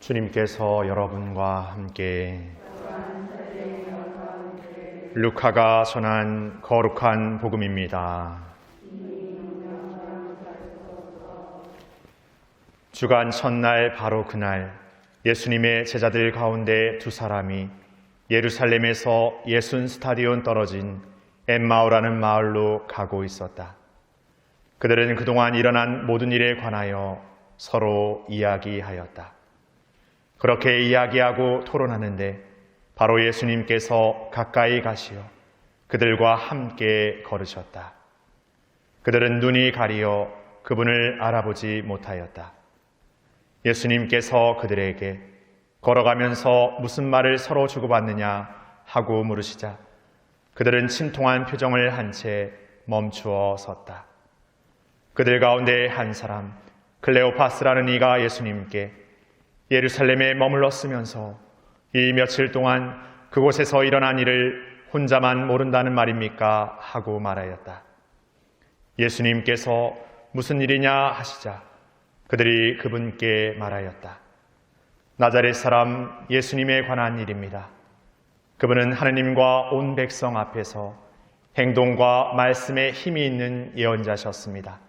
주님께서 여러분과 함께 루카가 전한 거룩한 복음입니다. 주간 첫날 바로 그날 예수님의 제자들 가운데 두 사람이 예루살렘에서 예순 스타디온 떨어진 엠마오라는 마을로 가고 있었다. 그들은 그동안 일어난 모든 일에 관하여 서로 이야기하였다. 그렇게 이야기하고 토론하는데 바로 예수님께서 가까이 가시어 그들과 함께 걸으셨다. 그들은 눈이 가리어 그분을 알아보지 못하였다. 예수님께서 그들에게 걸어가면서 무슨 말을 서로 주고받느냐 하고 물으시자 그들은 침통한 표정을 한 채 멈추어 섰다. 그들 가운데 한 사람 클레오파스라는 이가 예수님께 예루살렘에 머물렀으면서 이 며칠 동안 그곳에서 일어난 일을 혼자만 모른다는 말입니까? 하고 말하였다. 예수님께서 무슨 일이냐 하시자 그들이 그분께 말하였다. 나자렛 사람 예수님에 관한 일입니다. 그분은 하느님과 온 백성 앞에서 행동과 말씀에 힘이 있는 예언자셨습니다.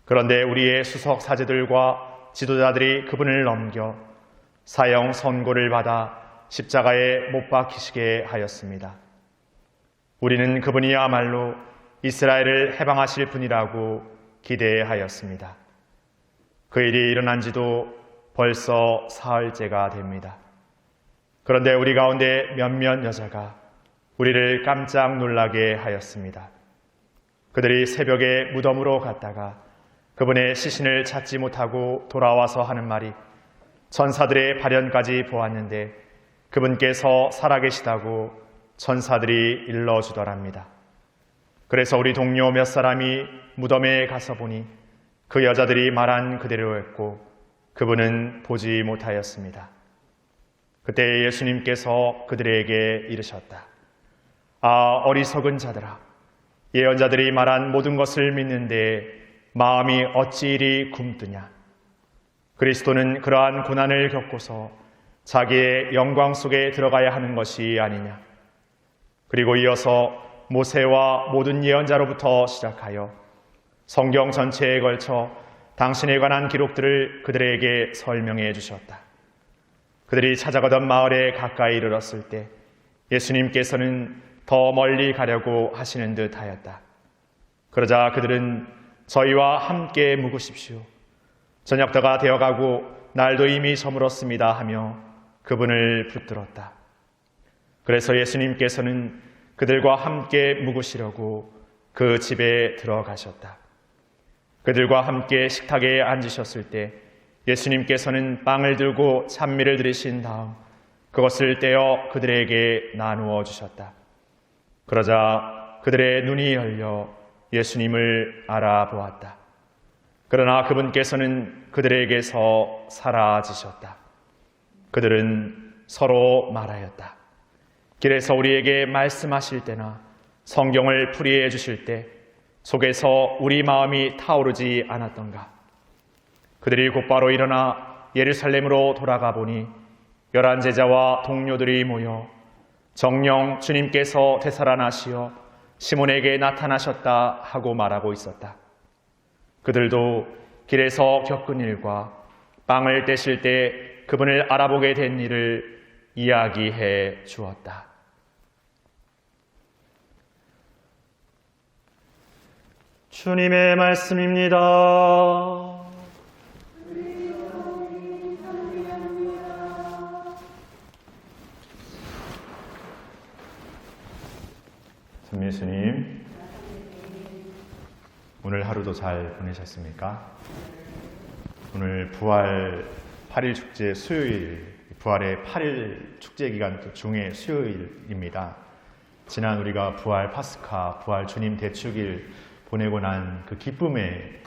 그런데 우리의 수석 사제들과 지도자들이 그분을 넘겨 사형 선고를 받아 십자가에 못 박히시게 하였습니다. 우리는 그분이야말로 이스라엘을 해방하실 분이라고 기대하였습니다. 그 일이 일어난 지도 벌써 사흘째가 됩니다. 그런데 우리 가운데 몇몇 여자가 우리를 깜짝 놀라게 하였습니다. 그들이 새벽에 무덤으로 갔다가 그분의 시신을 찾지 못하고 돌아와서 하는 말이 천사들의 발현까지 보았는데 그분께서 살아계시다고 천사들이 일러주더랍니다. 그래서 우리 동료 몇 사람이 무덤에 가서 보니 그 여자들이 말한 그대로였고 그분은 보지 못하였습니다. 그때 예수님께서 그들에게 이르셨다. 아, 어리석은 자들아, 예언자들이 말한 모든 것을 믿는데 마음이 어찌 이리 굼뜨냐. 그리스도는 그러한 고난을 겪고서 자기의 영광 속에 들어가야 하는 것이 아니냐. 그리고 이어서 모세와 모든 예언자로부터 시작하여 성경 전체에 걸쳐 당신에 관한 기록들을 그들에게 설명해 주셨다. 그들이 찾아가던 마을에 가까이 이르렀을 때 예수님께서는 더 멀리 가려고 하시는 듯 하였다. 그러자 그들은 저희와 함께 묵으십시오. 저녁때가 되어가고 날도 이미 저물었습니다 하며 그분을 붙들었다. 그래서 예수님께서는 그들과 함께 묵으시려고 그 집에 들어가셨다. 그들과 함께 식탁에 앉으셨을 때 예수님께서는 빵을 들고 찬미를 드리신 다음 그것을 떼어 그들에게 나누어 주셨다. 그러자 그들의 눈이 열려 예수님을 알아보았다. 그러나 그분께서는 그들에게서 사라지셨다. 그들은 서로 말하였다. 길에서 우리에게 말씀하실 때나 성경을 풀이해 주실 때 속에서 우리 마음이 타오르지 않았던가. 그들이 곧바로 일어나 예루살렘으로 돌아가 보니 11 제자와 동료들이 모여 정녕 주님께서 되살아나시어 시몬에게 나타나셨다 하고 말하고 있었다. 그들도 길에서 겪은 일과 빵을 떼실 때 그분을 알아보게 된 일을 이야기해 주었다. 주님의 말씀입니다. 예수님, 오늘 하루도 잘 보내셨습니까? 오늘 부활 8일 축제 수요일, 부활의 8일 축제 기간 중에 수요일입니다. 지난 우리가 부활 파스카, 부활 주님 대축일 보내고 난 그 기쁨의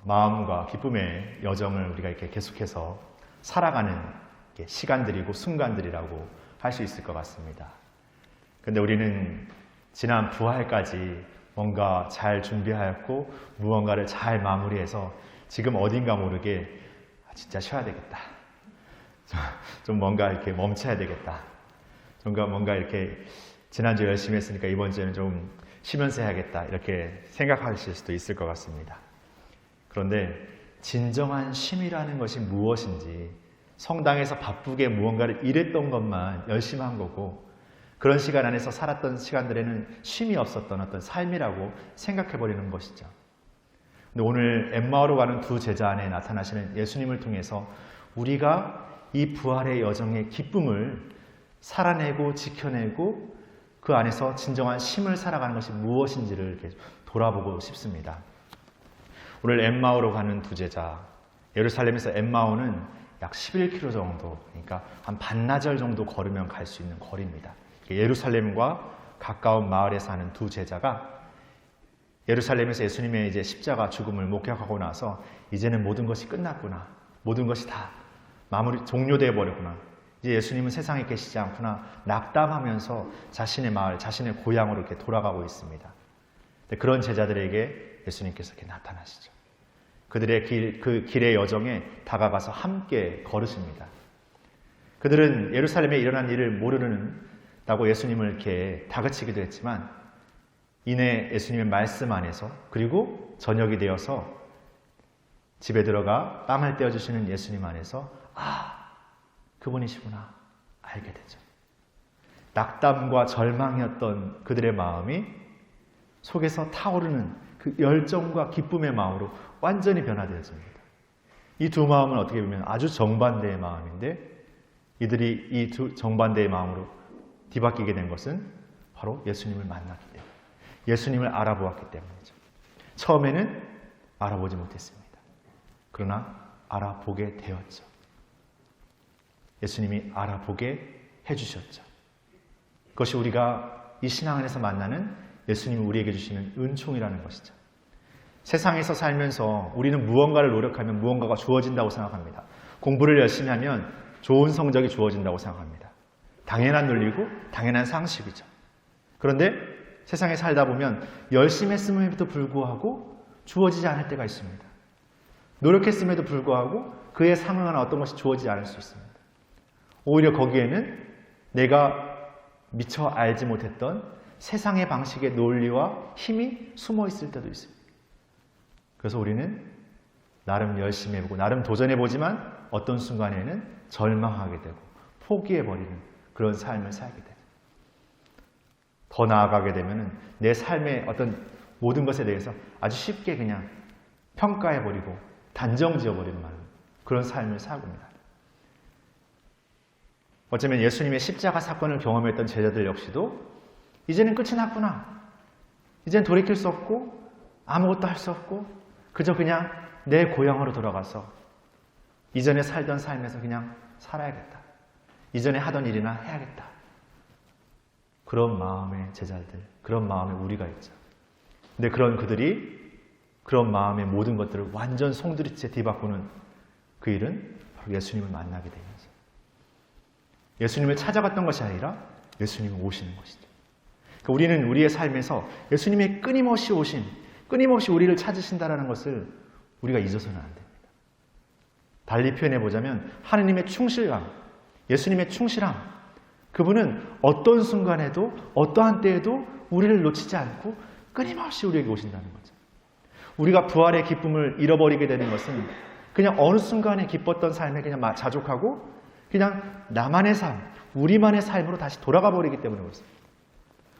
마음과 기쁨의 여정을 우리가 이렇게 계속해서 살아가는 시간들이고 순간들이라고 할 수 있을 것 같습니다. 그런데 우리는 지난 부활까지 뭔가 잘 준비하였고 무언가를 잘 마무리해서 지금 어딘가 모르게 진짜 쉬어야 되겠다. 좀 뭔가 이렇게 멈춰야 되겠다. 뭔가 이렇게 지난주 열심히 했으니까 이번 주에는 좀 쉬면서 해야겠다. 이렇게 생각하실 수도 있을 것 같습니다. 그런데 진정한 쉼이라는 것이 무엇인지, 성당에서 바쁘게 무언가를 일했던 것만 열심히 한 거고, 그런 시간 안에서 살았던 시간들에는 쉼이 없었던 어떤 삶이라고 생각해버리는 것이죠. 근데 오늘 엠마오로 가는 두 제자 안에 나타나시는 예수님을 통해서 우리가 이 부활의 여정의 기쁨을 살아내고 지켜내고 그 안에서 진정한 쉼을 살아가는 것이 무엇인지를 이렇게 돌아보고 싶습니다. 오늘 엠마오로 가는 두 제자, 예루살렘에서 엠마오는 약 11km 정도, 그러니까 한 반나절 정도 걸으면 갈 수 있는 거리입니다. 예루살렘과 가까운 마을에 사는 두 제자가 예루살렘에서 예수님의 이제 십자가 죽음을 목격하고 나서 이제는 모든 것이 끝났구나, 모든 것이 다 종료되어 버렸구나, 이제 예수님은 세상에 계시지 않구나 낙담하면서 자신의 마을, 자신의 고향으로 이렇게 돌아가고 있습니다. 그런 제자들에게 예수님께서 이렇게 나타나시죠. 그들의 그 길의 여정에 다가가서 함께 걸으십니다. 그들은 예루살렘에 일어난 일을 모르는다고 예수님을 이렇게 다그치기도 했지만, 이내 예수님의 말씀 안에서, 그리고 저녁이 되어서 집에 들어가 빵을 떼어주시는 예수님 안에서 그분이시구나 알게 되죠. 낙담과 절망이었던 그들의 마음이 속에서 타오르는 그 열정과 기쁨의 마음으로 완전히 변화되어집니다. 이 두 마음은 어떻게 보면 아주 정반대의 마음인데, 이들이 이 두 정반대의 마음으로 뒤바뀌게 된 것은 바로 예수님을 만났기 때문에, 예수님을 알아보았기 때문이죠. 처음에는 알아보지 못했습니다. 그러나 알아보게 되었죠. 예수님이 알아보게 해주셨죠. 그것이 우리가 이 신앙 안에서 만나는 예수님이 우리에게 주시는 은총이라는 것이죠. 세상에서 살면서 우리는 무언가를 노력하면 무언가가 주어진다고 생각합니다. 공부를 열심히 하면 좋은 성적이 주어진다고 생각합니다. 당연한 논리고 당연한 상식이죠. 그런데 세상에 살다 보면 열심히 했음에도 불구하고 주어지지 않을 때가 있습니다. 노력했음에도 불구하고 그에 상응하는 어떤 것이 주어지지 않을 수 있습니다. 오히려 거기에는 내가 미처 알지 못했던 세상의 방식의 논리와 힘이 숨어 있을 때도 있습니다. 그래서 우리는 나름 열심히 해보고 나름 도전해보지만 어떤 순간에는 절망하게 되고 포기해버리는 그런 삶을 살게 돼요. 더 나아가게 되면 내 삶의 어떤 모든 것에 대해서 아주 쉽게 그냥 평가해버리고 단정지어버리는 그런 삶을 살고입니다. 어쩌면 예수님의 십자가 사건을 경험했던 제자들 역시도 이제는 끝이 났구나, 이제는 돌이킬 수 없고 아무것도 할 수 없고 그저 그냥 내 고향으로 돌아가서 이전에 살던 삶에서 그냥 살아야겠다, 이전에 하던 일이나 해야겠다, 그런 마음의 제자들, 그런 마음의 우리가 있죠. 근데 그들이 그런 마음의 모든 것들을 완전 송두리째 뒤바꾸는 그 일은 바로 예수님을 만나게 되면서 예수님을 찾아갔던 것이 아니라 예수님이 오시는 것이죠. 그러니까 우리는 우리의 삶에서 예수님의 끊임없이 오신, 끊임없이 우리를 찾으신다는 것을 우리가 잊어서는 안 됩니다. 달리 표현해 보자면 하느님의 충실함, 예수님의 충실함, 그분은 어떤 순간에도 어떠한 때에도 우리를 놓치지 않고 끊임없이 우리에게 오신다는 거죠. 우리가 부활의 기쁨을 잃어버리게 되는 것은 그냥 어느 순간에 기뻤던 삶에 그냥 자족하고 그냥 나만의 삶, 우리만의 삶으로 다시 돌아가 버리기 때문에 그렇습니다.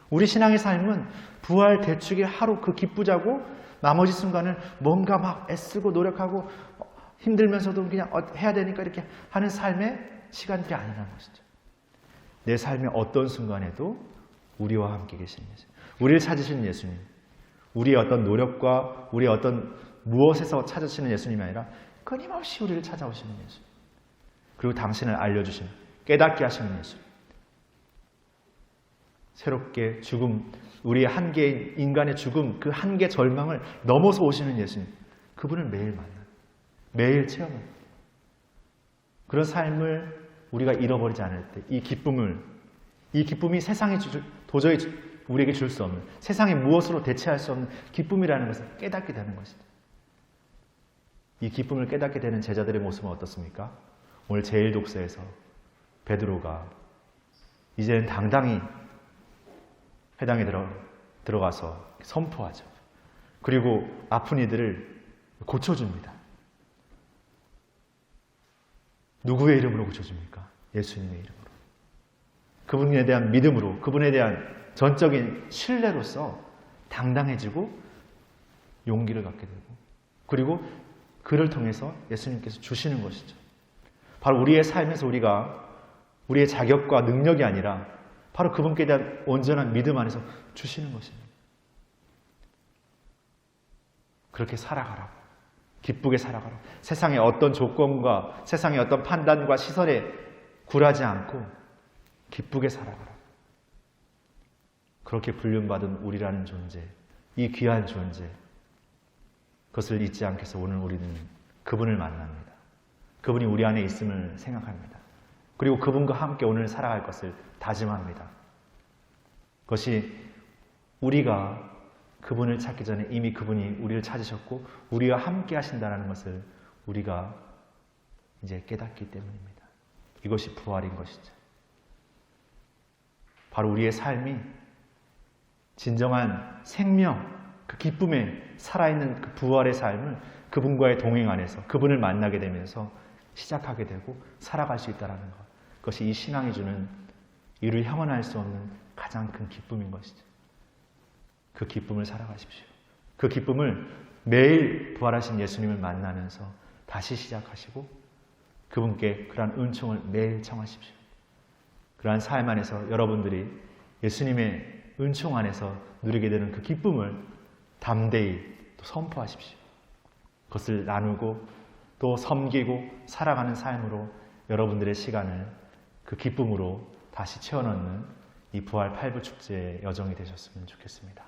우리 신앙의 삶은 부활 대축의 하루 그 기쁘자고 나머지 순간을 뭔가 막 애쓰고 노력하고 힘들면서도 그냥 해야 되니까 이렇게 하는 삶의 시간들이 아니라는 것이죠. 내 삶의 어떤 순간에도 우리와 함께 계신 예수님, 우리를 찾으시는 예수님, 우리의 어떤 노력과 우리의 어떤 무엇에서 찾으시는 예수님이 아니라 끊임없이 우리를 찾아오시는 예수님, 그리고 당신을 알려주시는, 깨닫게 하시는 예수님, 새롭게 죽음, 우리의 한계인 인간의 죽음, 그 한계 절망을 넘어서 오시는 예수님, 그분을 매일 만나요. 매일 체험해요. 그런 삶을 우리가 잃어버리지 않을 때 이 기쁨이 세상에 도저히 우리에게 줄 수 없는, 세상에 무엇으로 대체할 수 없는 기쁨이라는 것을 깨닫게 되는 것이죠. 이 기쁨을 깨닫게 되는 제자들의 모습은 어떻습니까? 오늘 제1독서에서 베드로가 이제는 당당히 회당에 들어가서 선포하죠. 그리고 아픈 이들을 고쳐줍니다. 누구의 이름으로 고쳐줍니까? 예수님의 이름으로. 그분에 대한 믿음으로, 그분에 대한 전적인 신뢰로서 당당해지고 용기를 갖게 되고, 그리고 그를 통해서 예수님께서 주시는 것이죠. 바로 우리의 삶에서 우리가 우리의 자격과 능력이 아니라 바로 그분께 대한 온전한 믿음 안에서 주시는 것입니다. 그렇게 살아가라고, 기쁘게 살아가라고, 세상의 어떤 조건과 세상의 어떤 판단과 시선에 굴하지 않고 기쁘게 살아가라고. 그렇게 불륜받은 우리라는 존재, 이 귀한 존재, 그것을 잊지 않게 해서 오늘 우리는 그분을 만납니다. 그분이 우리 안에 있음을 생각합니다. 그리고 그분과 함께 오늘 살아갈 것을 다짐합니다. 그것이 우리가 그분을 찾기 전에 이미 그분이 우리를 찾으셨고 우리와 함께 하신다는 것을 우리가 이제 깨닫기 때문입니다. 이것이 부활인 것이죠. 바로 우리의 삶이 진정한 생명, 그 기쁨에 살아있는 그 부활의 삶을 그분과의 동행 안에서 그분을 만나게 되면서 시작하게 되고 살아갈 수 있다는 것. 그것이 이 신앙이 주는 이를 형언할 수 없는 가장 큰 기쁨인 것이죠. 그 기쁨을 살아가십시오. 그 기쁨을 매일 부활하신 예수님을 만나면서 다시 시작하시고 그분께 그러한 은총을 매일 청하십시오. 그러한 삶 안에서 여러분들이 예수님의 은총 안에서 누리게 되는 그 기쁨을 담대히 또 선포하십시오. 그것을 나누고 또 섬기고 살아가는 삶으로 여러분들의 시간을 그 기쁨으로 다시 채워넣는 이 부활 8부 축제의 여정이 되셨으면 좋겠습니다.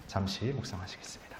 잠시 묵상하시겠습니다.